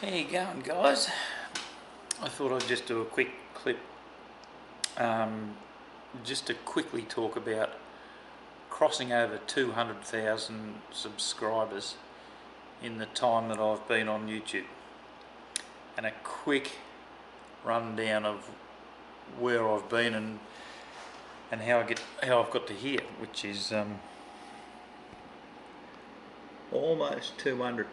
How you going, guys? I thought I'd just do a quick clip just to quickly talk about crossing over 200,000 subscribers in the time that I've been on YouTube, and a quick rundown of where I've been and how I've got to here, which is almost 200.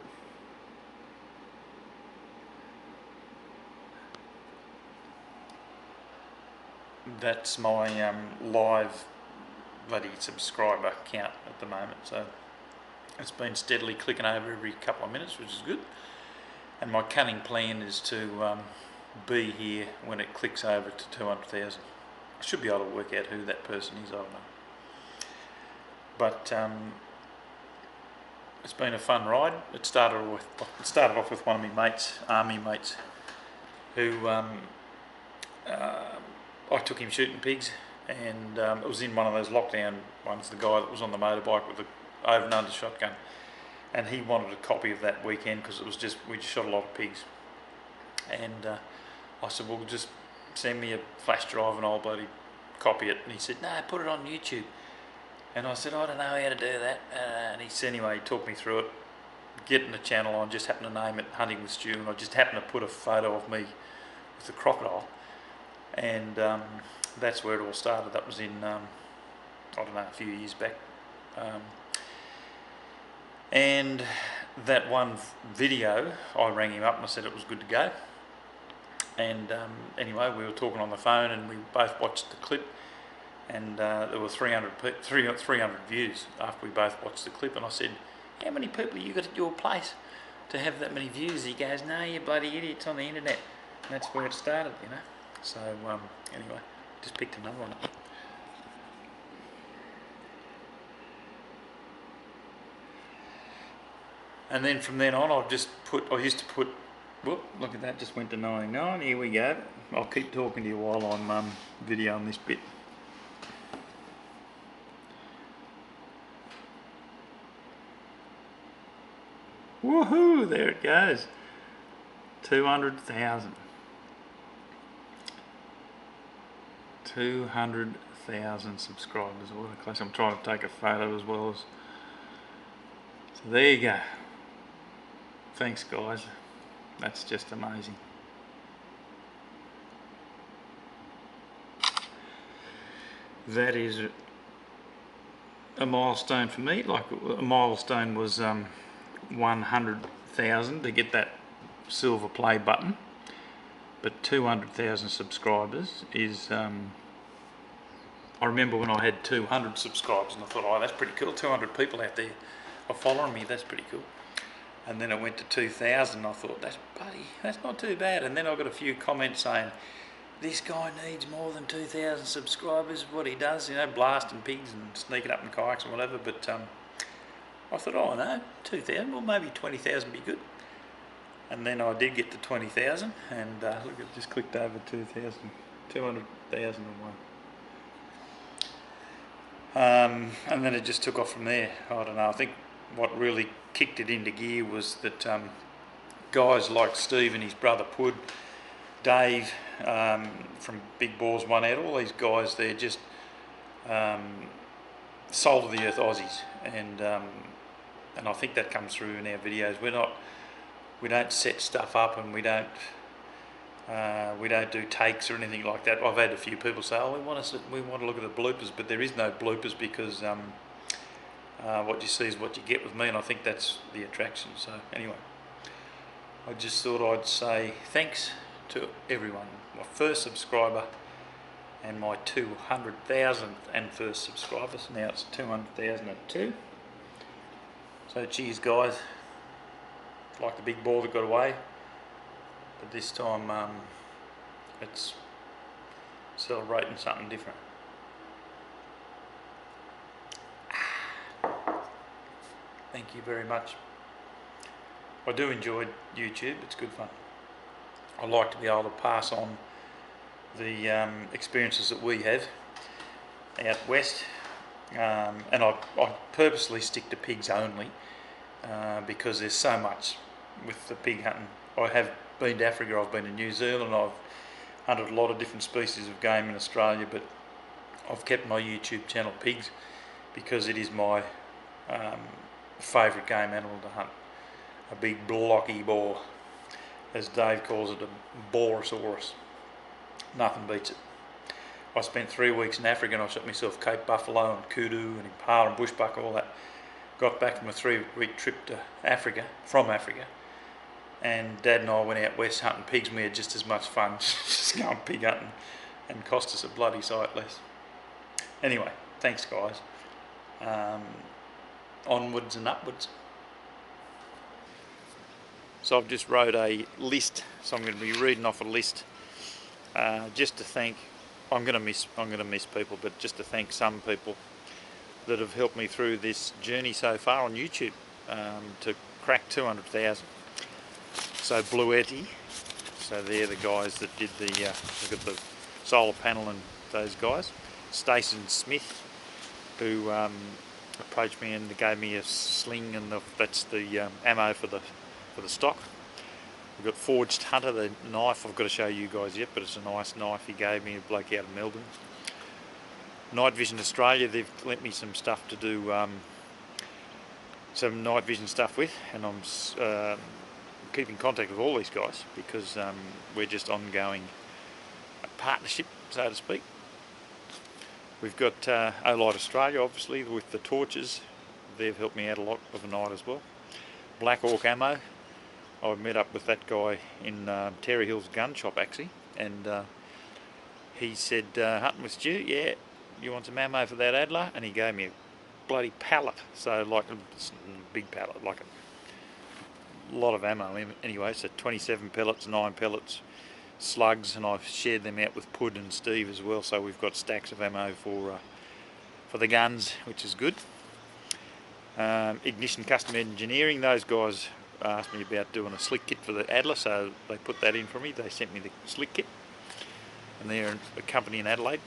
That's my live bloody subscriber count at the moment, so it's been steadily clicking over every couple of minutes, which is good. And my cunning plan is to be here when it clicks over to 200,000. I should be able to work out who that person is, I don't know. But it's been a fun ride. It started off with one of my mates, army mates, who I took him shooting pigs, and it was in one of those lockdown ones, the guy that was on the motorbike with the over and under shotgun, and he wanted a copy of that weekend because we just shot a lot of pigs, and I said, well, just send me a flash drive and I'll bloody copy it. And he said, no, put it on YouTube. And I said, I don't know how to do that. And he said, anyway, he talked me through it, getting the channel on, just happened to name it Hunting with Stu, and I just happened to put a photo of me with the crocodile. And that's where it all started. That was in, I don't know, a few years back. And that one video, I rang him up and I said it was good to go. And anyway, we were talking on the phone and we both watched the clip, and there were 300 views after we both watched the clip. And I said, how many people you got at your place to have that many views? He goes, no, you bloody idiot, it's on the internet. And that's where it started, you know. So anyway, just picked another one up. And then from then on, I used to put, whoop, look at that, just went to 99, here we go. I'll keep talking to you while I'm videoing this bit. Woohoo, there it goes, 200,000. 200,000 subscribers. What a class. I'm trying to take a photo as well as. So there you go. Thanks, guys. That's just amazing. That is a milestone for me. Like, a milestone was 100,000 to get that silver play button, but 200,000 subscribers is I remember when I had 200 subscribers and I thought, oh, that's pretty cool, 200 people out there are following me, that's pretty cool. And then it went to 2,000 and I thought, that's not too bad. And then I got a few comments saying, this guy needs more than 2,000 subscribers, what he does, you know, blasting pigs and sneaking up in kayaks and whatever. But I thought, oh no, 2,000, well maybe 20,000 would be good. And then I did get to 20,000, and look, it just clicked over 2,000, 200,001. And then it just took off from there. I don't know, I think what really kicked it into gear was that guys like Steve and his brother Pud, Dave from Big Balls One Out, all these guys, they're just soul of the earth Aussies, and I think that comes through in our videos. We don't set stuff up, and we don't do takes or anything like that. I've had a few people say, oh, we want to look at the bloopers, but there is no bloopers because what you see is what you get with me, and I think that's the attraction. So anyway, I just thought I'd say thanks to everyone, my first subscriber and my 200,000th and first subscribers. Now it's 200,002. So cheers, guys. Like the big ball that got away, but this time it's celebrating something different. Thank you very much. I do enjoy YouTube, it's good fun. I like to be able to pass on the experiences that we have out west, and I purposely stick to pigs only because there's so much with the pig hunting I have been to Africa, I've been to New Zealand, I've hunted a lot of different species of game in Australia, but I've kept my YouTube channel pigs because it is my favourite game animal to hunt. A big blocky boar, as Dave calls it, a boresaurus. Nothing beats it. I spent 3 weeks in Africa and I shot myself Cape buffalo and kudu and impala and bushbuck, all that. Got back from a 3-week trip to Africa, from Africa, and Dad and I went out west hunting pigs, and we had just as much fun just going pig hunting, and cost us a bloody sight less. Anyway, thanks guys. Onwards and upwards. So I've just wrote a list, so I'm going to be reading off a list just to thank. I'm going to miss people, but just to thank some people that have helped me through this journey so far on YouTube to crack 200,000. So Bluetti, so they're the guys that did the look at the solar panel and those guys. Stacey Smith, who approached me and gave me a sling, and that's the ammo for the stock. We've got Forged Hunter, the knife. I've got to show you guys yet, but it's a nice knife he gave me, a bloke out of Melbourne. Night Vision Australia, they've lent me some stuff to do some night vision stuff with, and I'm keeping contact with all these guys because we're just ongoing partnership, so to speak. We've got Olight Australia, obviously, with the torches. They've helped me out a lot of the night as well. Black Hawk Ammo, I met up with that guy in Terry Hill's gun shop actually, and he said, hunting with Stu, yeah, you want some ammo for that Adler? And he gave me a bloody pallet, so like a big pallet, like a lot of ammo anyway, so 27 pellets, 9 pellets, slugs, and I've shared them out with Pud and Steve as well, so we've got stacks of ammo for the guns, which is good. Ignition Custom Engineering, those guys asked me about doing a slick kit for the Adler, so they put that in for me. They sent me the slick kit, and they're a company in Adelaide.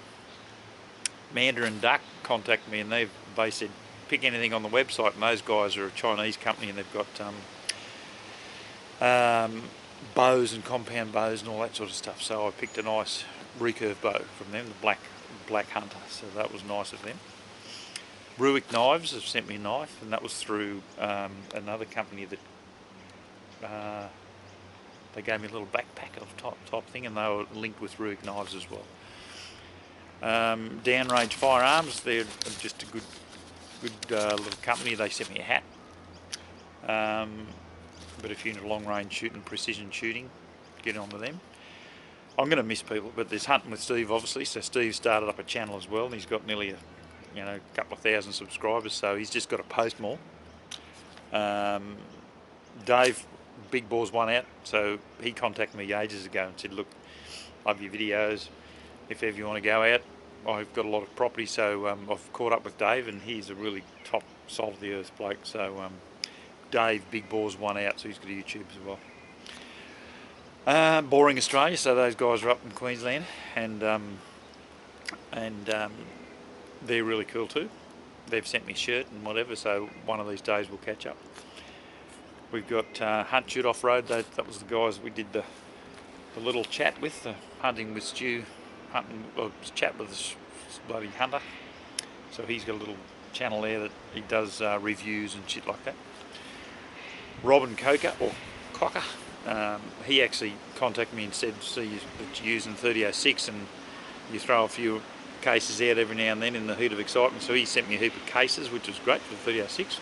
Mandarin Duck contacted me, and they said pick anything on the website, and those guys are a Chinese company, and they've got bows and compound bows and all that sort of stuff. So I picked a nice recurve bow from them, the Black Hunter, so that was nice of them. Ruick Knives have sent me a knife, and that was through another company that they gave me a little backpack of type thing, and they were linked with Ruick Knives as well. Downrange Firearms, they're just a good little company. They sent me a hat. But if you're into long range shooting, precision shooting, get on to them. I'm going to miss people, but there's Hunting with Steve obviously, so Steve started up a channel as well, and he's got nearly a couple of thousand subscribers, so he's just got to post more. Dave, Big Boar's one out, so he contacted me ages ago and said, look, love your videos, if ever you want to go out. I've got a lot of property, so I've caught up with Dave, and he's a really top salt of the earth bloke, so Dave, Big Boar's one out, so he's got a YouTube as well. Boring Australia, so those guys are up in Queensland, and they're really cool too. They've sent me a shirt and whatever, so one of these days we'll catch up. We've got Hunt Shoot Off Road. That was the guys we did the little chat with, the hunting with Stu, chat with this bloody hunter. So he's got a little channel there that he does reviews and shit like that. Robin Coker, he actually contacted me and said, see that you're using 3006 and you throw a few cases out every now and then in the heat of excitement, so he sent me a heap of cases, which was great for the 3006.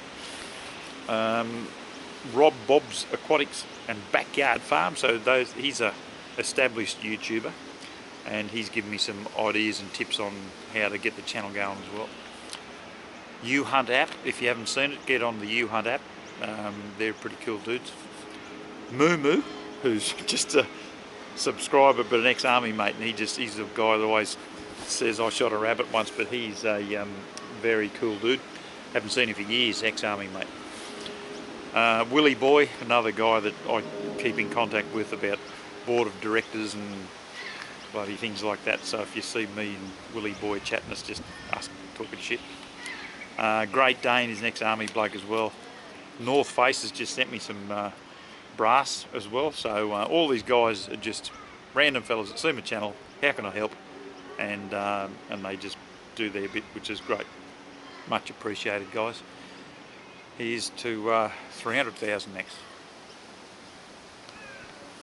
Rob Bob's Aquatics and Backyard Farm, so he's a established YouTuber, and he's given me some ideas and tips on how to get the channel going as well. U-Hunt app, if you haven't seen it, get on the U-Hunt app. They're pretty cool dudes. Moo Moo, who's just a subscriber but an ex-army mate, and he's the guy that always says I shot a rabbit once, but he's a very cool dude. Haven't seen him for years, ex-army mate. Willie Boy, another guy that I keep in contact with about board of directors and bloody things like that, so if you see me and Willie Boy chatting, it's just us talking shit. Great Dane is an ex-army bloke as well. North Face has just sent me some brass as well. So all these guys are just random fellas that see my channel, how can I help, and they just do their bit, which is great. Much appreciated, guys. Here's to 300,000 next.